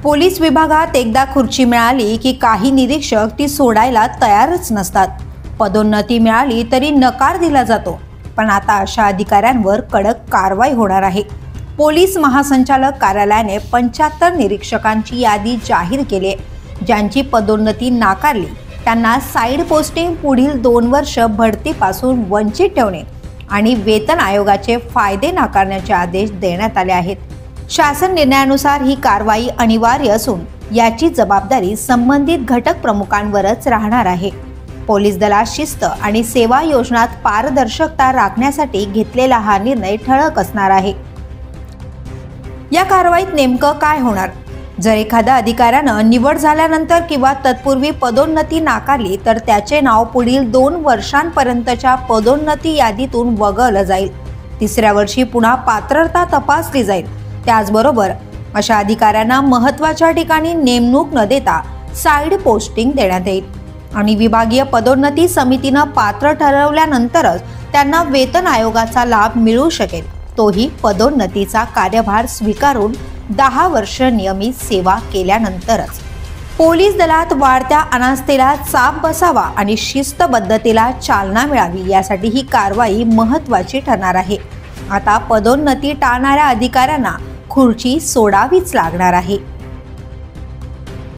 Police विभागात एकदा खुर्ची मिळाली की काही निरीक्षक ती सोडायला तयारच नसतात। पदोन्नती मिळाली तरी नकार दिला जातो। पण आता अशा अधिकाऱ्यांवर कडक कारवाई होणार आहे। पोलीस महासंचालक कार्यालयाने 75 निरीक्षकांची यादी जाहीर केली आहे। ज्यांची पदोन्नती नाकारली त्यांना साइड पोस्टिंग, पुढील 2 वर्ष बढतीपासून वंचित ठेवणे आणि वेतन आयोगाचे फायदे नाकारण्याचे आदेश देण्यात आले आहेत। शासन निर्णयानुसार ही कारवाई अनिवार्य असून याची जबाबदारी संबंधित घटक प्रमुखांवरच राहणार आहे। पोलीस दलात शिस्त आणि सेवा योजनात पारदर्शकता राखण्यासाठी घेतलेला हा निर्णय ठळक असणार आहे। या कारवाईत नेमकं काय होणार? जर एखाद्या अधिकाऱ्यानं निवड झाल्यानंतर किंवा तत्पूर्वी पदोन्नती नाकारली तर त्याचे नाव पुढील 2 वर्षांपर्यंतच्या पदोन्नती यादीतून वगळलं जाईल। 3ऱ्या वर्षी पुन्हा पात्रता तपासली जाईल। त्याचबरोबर अशा अधिकाऱ्यांना महत्त्वाच्या ठिकाणी नेमणूक न देता साइड पोस्टिंग देण्यात येईल आणि विभागीय पदोन्नती समितीनं पात्र ठरवल्यानंतरच त्यांना वेतन आयोगाचा लाभ मिळू शकेल, तोही पदोन्नतीचा कार्यभार स्वीकारून 10 वर्ष नियमित सेवा केल्यानंतरच। पोलीस दलात वाढत्या अनास्थेला चाप बसावा आणि शिस्तबद्धतेला चालना मिळावी यासाठी ही कारवाई महत्त्वाची ठरणार आहे। आता पदोन्नती टाळणाऱ्या अधिकाऱ्यांना खुर्ची सोडावीच लागणार आहे।